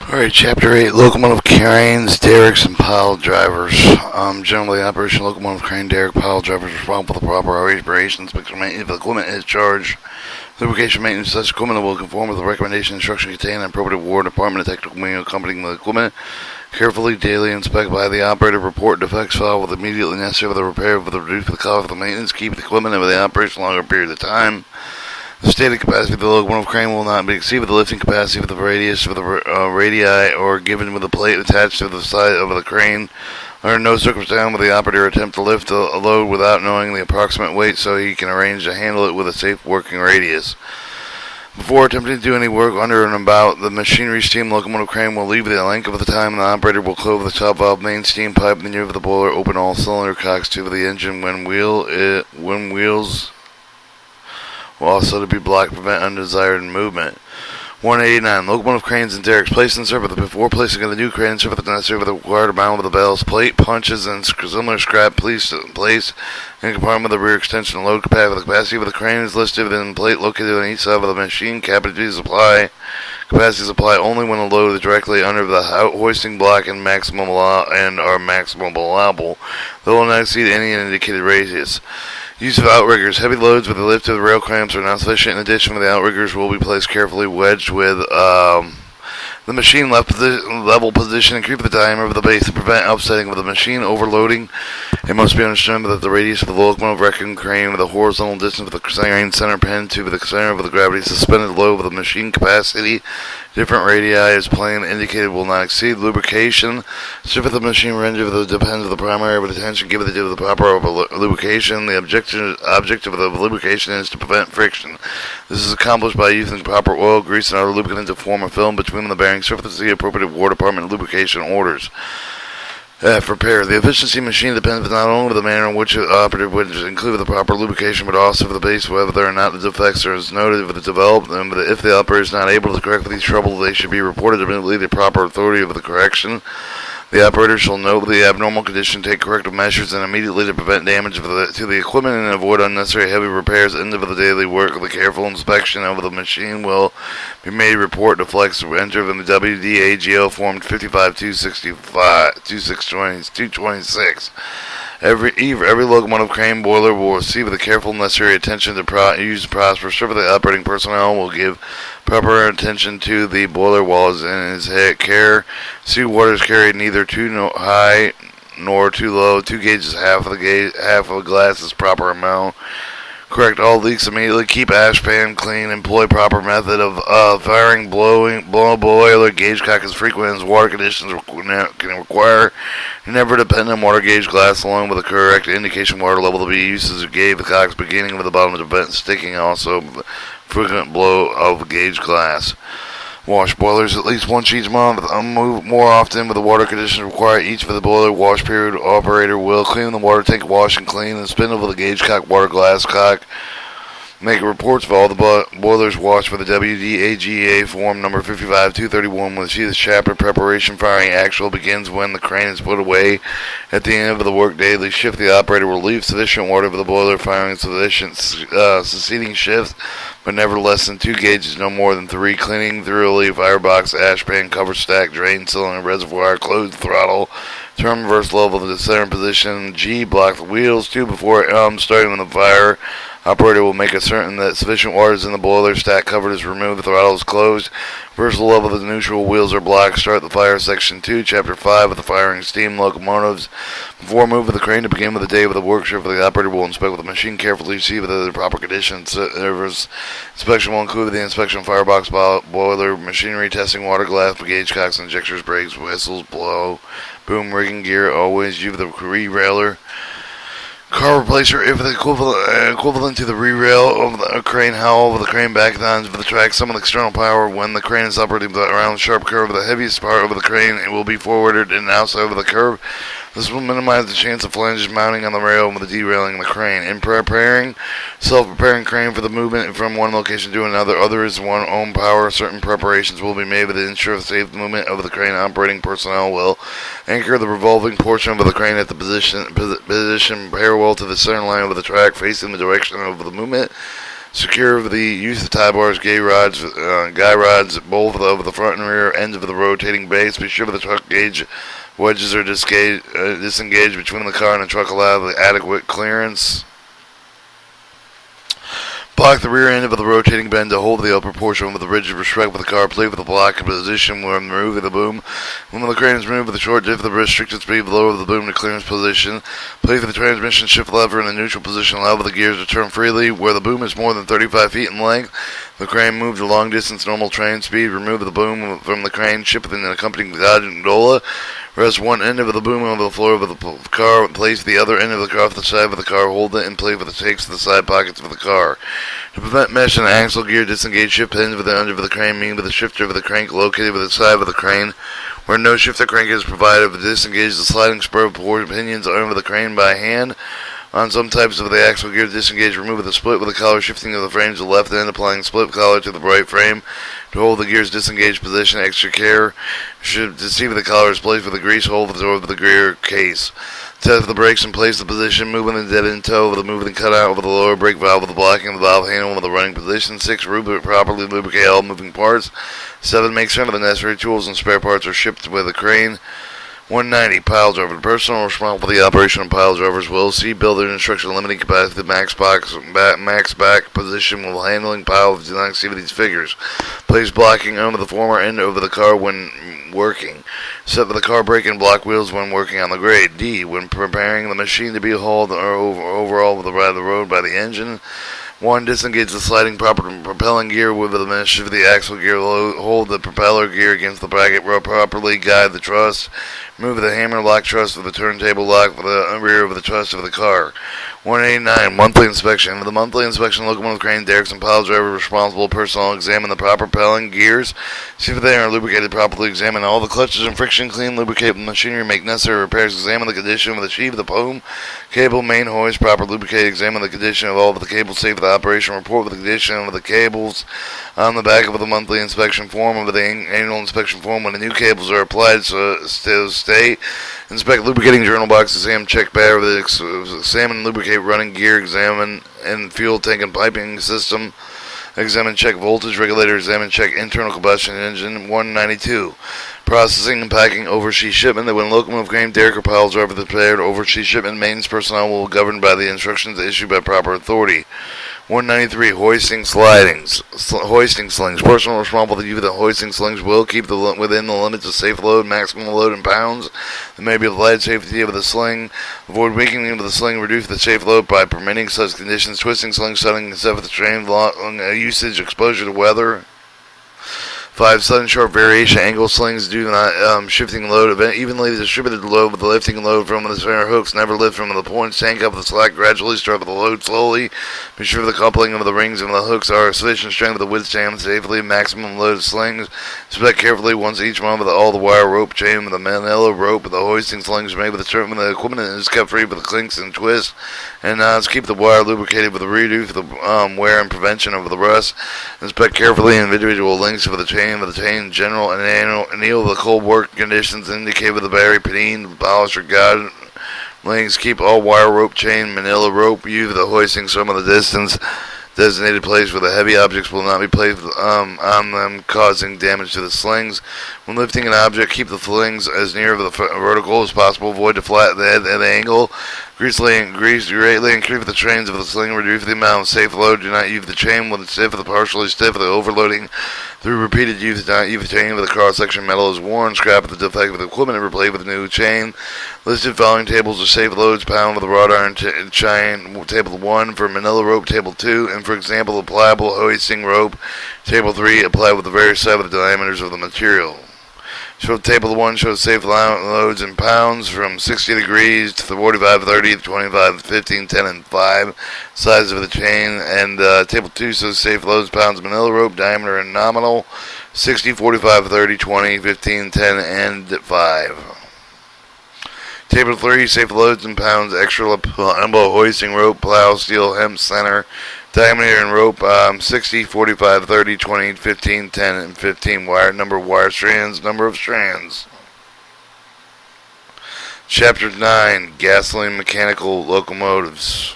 Alright, Chapter 8, Locomotive Cranes, Derricks, and Pile Drivers. Generally, operation locomotive crane, derrick, pile drivers responsible for the proper operation, inspection, maintenance of the equipment is charged. Lubrication maintenance of such equipment will conform with the recommendation and instruction contained in appropriate War Department of Technical manual accompanying the equipment. Carefully, daily inspect by the operator, report defects, file with immediately necessary for the repair, for the reduce the cost of the maintenance, keep the equipment and the operation longer period of time. The stated capacity of the locomotive crane will not be exceeded with the lifting capacity of the radius of the radii or given with a plate attached to the side of the crane. Under no circumstance will the operator attempt to lift a load without knowing the approximate weight so he can arrange to handle it with a safe working radius. Before attempting to do any work under and about the machinery, steam locomotive crane will leave the length of the time, and the operator will close the top valve, main steam pipe, and the near of the boiler, open all cylinder cocks to the engine when wheels will also to be blocked to prevent undesired movement. 189. Locomotive cranes and derricks placed in service. Before placing the new crane in service, necessary for the required amount of the bells, plate, punches, and similar scrap placed in compartment of the rear extension and load capacity. The capacity of the crane is listed in the plate located on each side of the machine. Capacity supply only when the load is directly under the hoisting block and are maximum allowable. They will not exceed any indicated radius. Use of outriggers. Heavy loads with the lift of the rail clamps are not sufficient. In addition, the outriggers will be placed carefully wedged with the machine level position and keep the diameter of the base to prevent upsetting of the machine overloading. It must be understood that the radius of the locomotive wrecking crane with the horizontal distance of the crane center pin to the center of the gravity suspended low of the machine capacity. Different radii is plain indicated will not exceed. Lubrication. Strip of the machine range depends on the primary of attention given to the proper lubrication. The objective of the lubrication is to prevent friction. This is accomplished by using proper oil, grease, and other lubricant to form a film between the bearing surface of the appropriate War Department lubrication orders. For repair, the efficiency of the machine depends not only on the manner in which the operative would include the proper lubrication, but also for the base whether or not the defects are as noted if it's developed, and if the operator is not able to correct these troubles, they should be reported immediately to the proper authority of the correction. The operator shall note the abnormal condition, take corrective measures, and immediately to prevent damage to the equipment and avoid unnecessary heavy repairs. End of the daily work. The careful inspection of the machine will be made. Report to Flex enter in the WDAGO form 226. Every locomotive crane boiler will receive the careful necessary attention to use prosper. Serve the operating personnel will give proper attention to the boiler walls in his care. See water is carried neither too high nor too low. 2 gauges, half of a glass is proper amount. Correct all leaks immediately. Keep ash pan clean. Employ proper method of firing, blow boiler gauge cock as frequent as water conditions can require. Never depend on water gauge glass along with the correct indication water level to be used as a gauge. The cocks beginning with the bottom of the vent sticking. Also frequent blow of gauge glass. Wash boilers at least once each month. Move more often with the water conditions required. Each for the boiler wash period, operator will clean the water tank, wash and clean, and spindle with the gauge cock, water glass cock. Make reports for all the boilers washed for the WDAGA form number 55231 with see the chapter preparation firing actual begins when the crane is put away at the end of the work day. The shift the operator will leave sufficient water for the boiler firing sufficient succeeding shifts, but never less than 2 gauges, no more than 3. Cleaning thoroughly firebox, ash pan, cover stack, drain cylinder, reservoir, closed throttle, turn reverse level to the center position. G, block the wheels. 2, before starting the fire, operator will make it certain that sufficient water is in the boiler. Stack cover is removed. The throttle is closed. Reverse level of the neutral wheels are blocked. Start the fire. Section 2, Chapter 5 with the firing steam locomotives. Before moving the crane to begin with the day of the work shift, the operator will inspect with the machine carefully to see whether the proper conditions. Inspection will include the inspection of firebox, boiler, machinery, testing water glass, gauge cocks, injectors, brakes, whistles, blow, boom, rigging gear. Always use the re-railer. Car replacer, if the equivalent to the re-rail of the crane, howl of the crane back down for the track, some of the external power when the crane is operating around the sharp curve of the heaviest part of the crane, it will be forwarded and outside of the curve. This will minimize the chance of flanges mounting on the rail with the derailing the crane. In preparing self-preparing crane for the movement from one location to another, other is one own power. Certain preparations will be made to ensure the safe movement of the crane. Operating personnel will anchor the revolving portion of the crane at the position parallel to the center line of the track, facing the direction of the movement. Secure the use of tie bars, guy rods, both over the front and rear ends of the rotating base. Be sure the truck gauge wedges are disengaged between the car and the truck, allow the adequate clearance. Block the rear end of the rotating bend to hold the upper portion with the rigid restraint with the car. Play with the block in position when removing the boom. When the crane is removed with the short diff, the restricted speed lower the boom to clearance position. Play for the transmission shift lever in the neutral position. Allow the gears to turn freely. Where the boom is more than 35 feet in length, the crane moves a long distance normal train speed. Remove the boom from the crane. Ship it in an accompanying gondola. Rest one end of the boom on the floor of the car. Place the other end of the car off the side of the car. Hold it and play with the takes to the side pockets of the car. To prevent mesh and axle gear, disengage shift pins with the under of the crane, meaning with the shifter of the crank located with the side of the crane. Where no shifter crank is provided, disengage the sliding spur pinions over the crane by hand. On some types of the axle gear, disengage, remove the split with the collar, shifting of the frames to the left end, applying split collar to the right frame. To hold the gear's disengaged position, extra care should see if the collar is placed with a grease hole over the gear case. Test the brakes and place the position, moving the dead end toe with the moving cutout over the lower brake valve with the blocking of the valve handle with the running position. 6. Properly lubricate all moving parts. 7. Make sure the necessary tools and spare parts are shipped with a crane. 190. Pile driver. The person responsible for the operation of pile drivers will see builder instruction limiting capacity max back position while handling piles. Do not see these figures. Place blocking over the former end over the car when working. Set for the car brake and block wheels when working on the grade. D. When preparing the machine to be hauled overall with the road by the engine. 1. Disengage the sliding propelling gear with the mesh of the axle gear. Hold the propeller gear against the bracket. Properly guide the truss. Move the hammer lock truss with the turntable lock for the rear of the truss of the car. 189. Monthly inspection. For the monthly inspection, locomotive crane derricks and pile driver responsible personnel examine the proper propelling gears. See if they are lubricated properly. Examine all the clutches and friction clean. Lubricate the machinery. Make necessary repairs. Examine the condition of the sheave, the boom, cable, main hoist. Proper lubricate. Examine the condition of all of the cables. Safe for the operation. Report with the condition of the cables on the back of the monthly inspection form of the annual inspection form. When the new cables are applied, so stay. Inspect lubricating journal box. Examine check battery. Examine and lubricate running gear. Examine and fuel tank and piping system. Examine check voltage regulator. Examine check internal combustion engine. 192. Processing and packing overseas shipment. That when locomotive crane derrick or pile driver prepared overseas shipment, maintenance personnel will be governed by the instructions issued by proper authority. 193. Hoisting slings. Personnel responsible for the use of the hoisting slings will keep within the limits of safe load, maximum load in pounds. There may be applied safety of the sling. Avoid weakening of the sling. Reduce the safe load by permitting such conditions. Twisting sling, setting except for the train usage, exposure to weather. 5. Sudden sharp variation angle slings do not shifting load evenly distributed load with the lifting load from the center hooks. Never lift from the points. Tank up the slack gradually. Start with the load slowly. Be sure the coupling of the rings and the hooks are sufficient strength to withstand safely maximum load of slings. Inspect carefully once each month with all the wire rope chain with the manila rope with the hoisting slings made with the equipment is kept free with the clinks and twists and knots. Keep the wire lubricated with the redo for the wear and prevention of the rust. Inspect carefully individual links of the chain general and anneal the cold work conditions indicate with the battery panine, polish or guide links. Keep all wire rope chain, manila rope, use the hoisting some of the distance designated place where the heavy objects will not be placed on them, causing damage to the slings. When lifting an object, keep the slings as near the vertical as possible. Avoid the flat head at the angle. Grease greatly increase the trains of the sling. Reduce the amount of safe load. Do not use the chain when it's stiff or partially stiff. The overloading through repeated use. Do not use the chain with the cross-section metal is worn. Scrap the defective equipment and replace with a new chain. Listed following tables of safe loads: pound with a wrought iron chain. Table 1 for manila rope. Table 2, and for example, a pliable hoisting rope. Table 3, applied with the various side of the diameters of the material. Table 1 shows safe loads in pounds from 60 degrees to 45, 30, 25, 15, 10, and 5. Size of the chain. And Table 2 shows safe loads pounds manila rope, diameter and nominal. 60, 45, 30, 20, 15, 10, and 5. Table 3, safe loads in pounds, extra elbow hoisting rope, plow, steel, hemp, center, diameter and rope, 60, 45, 30, 20, 15, 10, and 15. Number of wire strands, number of strands. Chapter 9, Gasoline Mechanical Locomotives.